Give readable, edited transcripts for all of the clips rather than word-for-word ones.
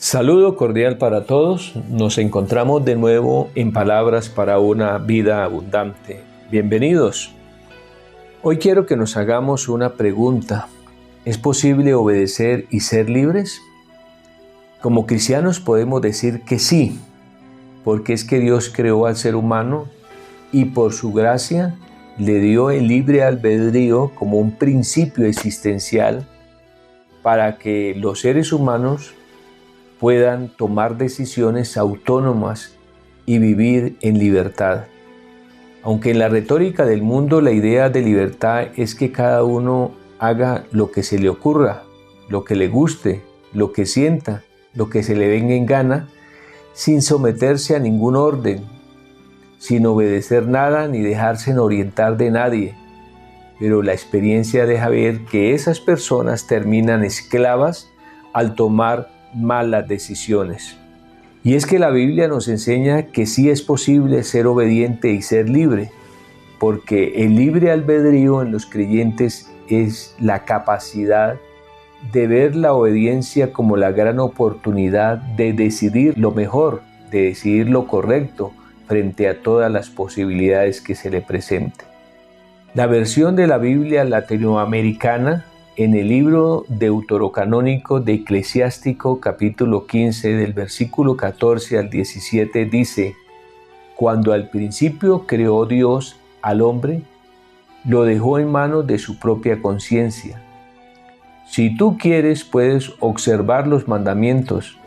Saludo cordial para todos. Nos encontramos de nuevo en Palabras para una vida abundante. Bienvenidos. Hoy quiero que nos hagamos una pregunta. ¿Es posible obedecer y ser libres? Como cristianos podemos decir que sí, porque es que Dios creó al ser humano y por su gracia le dio el libre albedrío como un principio existencial para que los seres humanos puedan tomar decisiones autónomas y vivir en libertad. Aunque en la retórica del mundo la idea de libertad es que cada uno haga lo que se le ocurra, lo que le guste, lo que sienta, lo que se le venga en gana, sin someterse a ningún orden, sin obedecer nada ni dejarse orientar de nadie. Pero la experiencia deja ver que esas personas terminan esclavas al tomar malas decisiones. Y es que la Biblia nos enseña que sí es posible ser obediente y ser libre, porque el libre albedrío en los creyentes es la capacidad de ver la obediencia como la gran oportunidad de decidir lo mejor, de decidir lo correcto frente a todas las posibilidades que se le presenten. La versión de la Biblia latinoamericana en el libro deuterocanónico de Eclesiástico capítulo 15 del versículo 14 al 17 dice: Cuando al principio creó Dios al hombre, lo dejó en manos de su propia conciencia. Si tú quieres, puedes observar los mandamientos.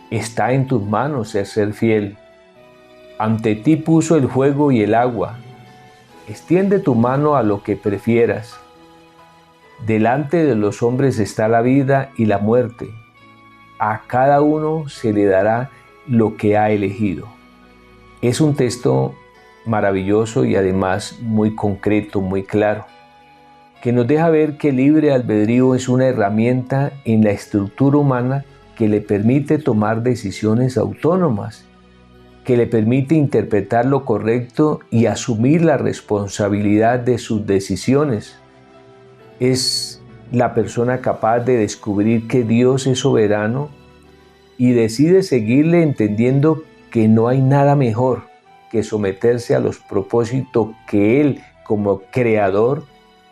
Está en tus manos el ser fiel. Ante ti puso el fuego y el agua. Extiende tu mano a lo que prefieras. Delante de los hombres está la vida y la muerte. A cada uno se le dará lo que ha elegido. Es un texto maravilloso y además muy concreto, muy claro, que nos deja ver que el libre albedrío es una herramienta en la estructura humana que le permite tomar decisiones autónomas, que le permite interpretar lo correcto y asumir la responsabilidad de sus decisiones. Es la persona capaz de descubrir que Dios es soberano y decide seguirle entendiendo que no hay nada mejor que someterse a los propósitos que Él como creador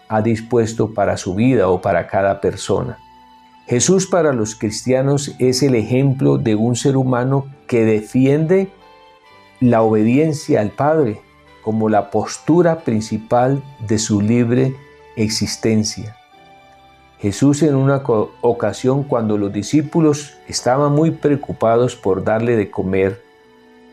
ha dispuesto para su vida o para cada persona. Jesús para los cristianos es el ejemplo de un ser humano que defiende la obediencia al Padre como la postura principal de su libre existencia. Jesús en una ocasión, cuando los discípulos estaban muy preocupados por darle de comer,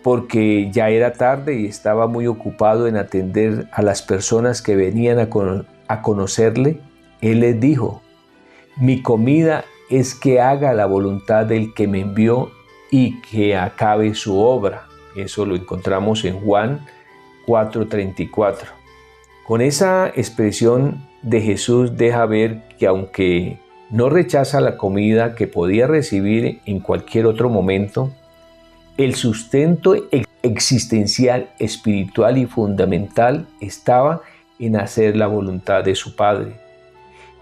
porque ya era tarde y estaba muy ocupado en atender a las personas que venían a conocerle, Él les dijo: mi comida es que haga la voluntad del que me envió y que acabe su obra. Eso lo encontramos en Juan 4:34. Con esa expresión de Jesús deja ver que aunque no rechaza la comida que podía recibir en cualquier otro momento, el sustento existencial, espiritual y fundamental estaba en hacer la voluntad de su Padre.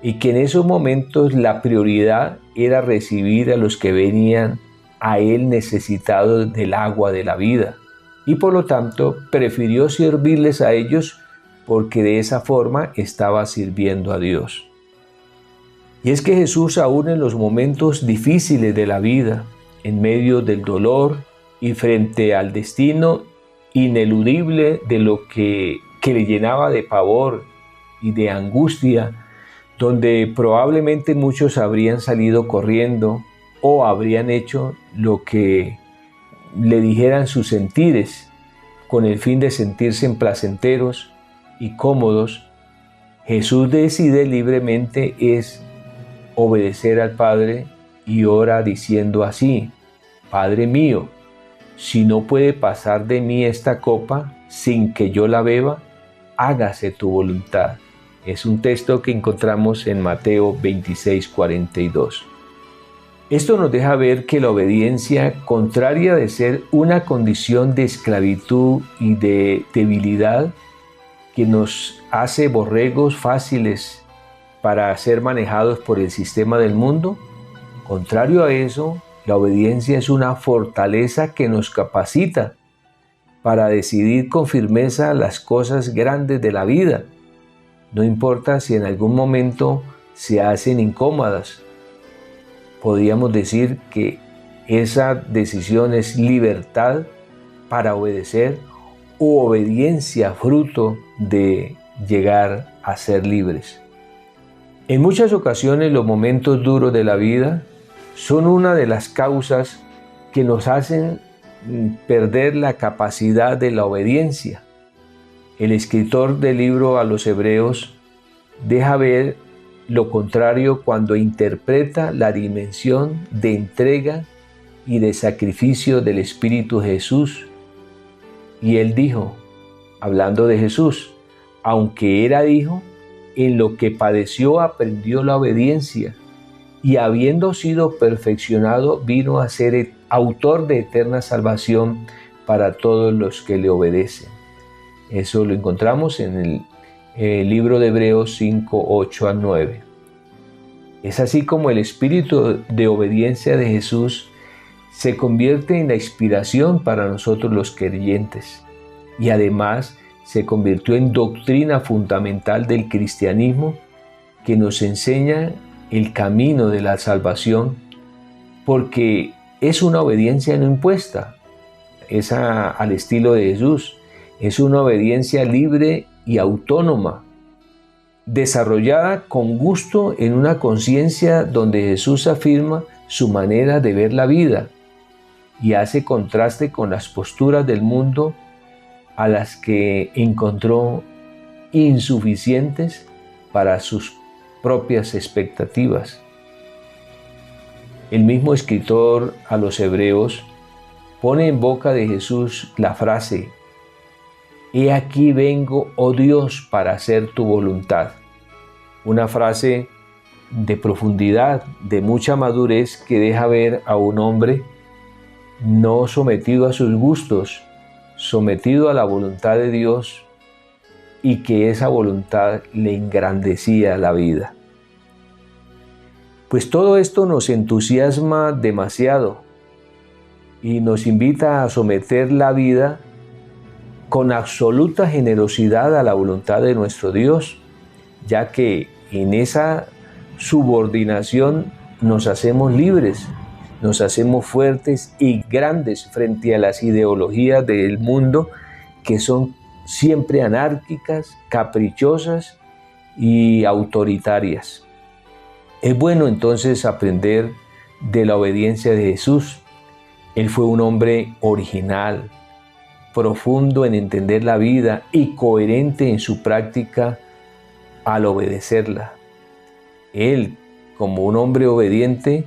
Y que en esos momentos la prioridad era recibir a los que venían a Él necesitados del agua de la vida. Y por lo tanto prefirió servirles a ellos porque de esa forma estaba sirviendo a Dios. Y es que Jesús, aún en los momentos difíciles de la vida, en medio del dolor y frente al destino ineludible de lo que le llenaba de pavor y de angustia, donde probablemente muchos habrían salido corriendo o habrían hecho lo que le dijeran sus sentires, con el fin de sentirse placenteros y cómodos, Jesús decide libremente es obedecer al Padre y ora diciendo así: Padre mío, si no puede pasar de mí esta copa sin que yo la beba, hágase tu voluntad. Es un texto que encontramos en Mateo 26:42. Esto nos deja ver que la obediencia, contraria de ser una condición de esclavitud y de debilidad, que nos hace borregos fáciles para ser manejados por el sistema del mundo, contrario a eso, La obediencia es una fortaleza que nos capacita para decidir con firmeza las cosas grandes de la vida. No importa si en algún momento se hacen incómodas. Podríamos decir que esa decisión es libertad para obedecer u obediencia fruto de llegar a ser libres. En muchas ocasiones los momentos duros de la vida son una de las causas que nos hacen perder la capacidad de la obediencia. El escritor del libro a los Hebreos deja ver lo contrario cuando interpreta la dimensión de entrega y de sacrificio del Espíritu Jesús. Y él dijo, hablando de Jesús, aunque era hijo, en lo que padeció aprendió la obediencia, y habiendo sido perfeccionado, vino a ser autor de eterna salvación para todos los que le obedecen. Eso lo encontramos en el libro de Hebreos 5, 8 al 9. Es así como el espíritu de obediencia de Jesús se convierte en la inspiración para nosotros los creyentes, y además se convirtió en doctrina fundamental del cristianismo que nos enseña el camino de la salvación, porque es una obediencia no impuesta, es al estilo de Jesús, es una obediencia libre y autónoma, desarrollada con gusto en una conciencia donde Jesús afirma su manera de ver la vida y hace contraste con las posturas del mundo a las que encontró insuficientes para sus propias expectativas. El mismo escritor a los Hebreos pone en boca de Jesús la frase: «He aquí vengo, oh Dios, para hacer tu voluntad». Una frase de profundidad, de mucha madurez, que deja ver a un hombre no sometido a sus gustos, sometido a la voluntad de Dios, y que esa voluntad le engrandecía la vida. Pues todo esto nos entusiasma demasiado y nos invita a someter la vida con absoluta generosidad a la voluntad de nuestro Dios, ya que en esa subordinación nos hacemos libres, nos hacemos fuertes y grandes frente a las ideologías del mundo que son siempre anárquicas, caprichosas y autoritarias. Es bueno entonces aprender de la obediencia de Jesús. Él fue un hombre original, profundo en entender la vida y coherente en su práctica al obedecerla. Él, como un hombre obediente,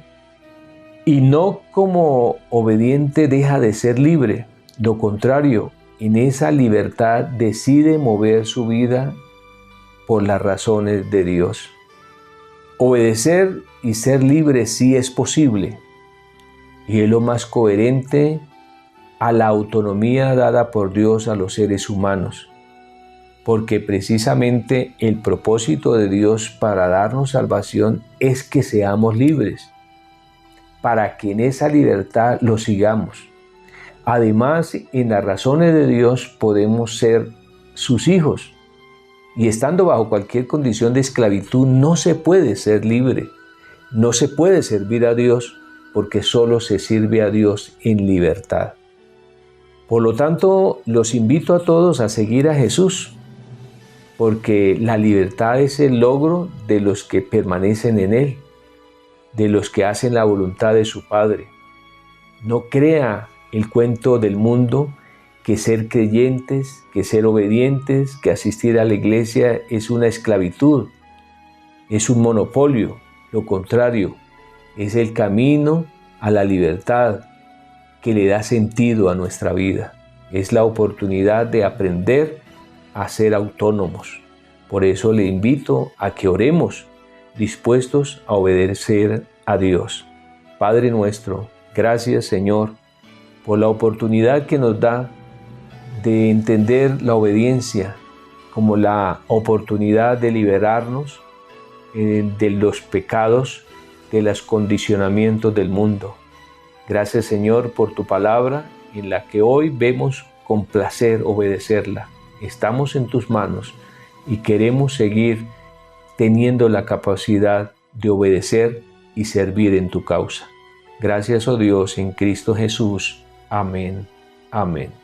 y no como obediente, deja de ser libre. Lo contrario, en esa libertad decide mover su vida por las razones de Dios. Obedecer y ser libre sí es posible, y es lo más coherente a la autonomía dada por Dios a los seres humanos, porque precisamente el propósito de Dios para darnos salvación es que seamos libres, para que en esa libertad lo sigamos. Además, en las razones de Dios podemos ser sus hijos, y estando bajo cualquier condición de esclavitud no se puede ser libre, no se puede servir a Dios, porque solo se sirve a Dios en libertad. Por lo tanto, los invito a todos a seguir a Jesús, porque la libertad es el logro de los que permanecen en Él, de los que hacen la voluntad de su Padre. No crea el cuento del mundo que ser creyentes, que ser obedientes, que asistir a la iglesia es una esclavitud, es un monopolio. Lo contrario, es el camino a la libertad que le da sentido a nuestra vida. Es la oportunidad de aprender a ser autónomos. Por eso le invito a que oremos dispuestos a obedecer a Dios. Padre nuestro, gracias Señor por la oportunidad que nos da de entender la obediencia como la oportunidad de liberarnos de los pecados, de los condicionamientos del mundo. Gracias, Señor, por tu palabra en la que hoy vemos con placer obedecerla. Estamos en tus manos y queremos seguir teniendo la capacidad de obedecer y servir en tu causa. Gracias, oh Dios, en Cristo Jesús. Amén. Amén.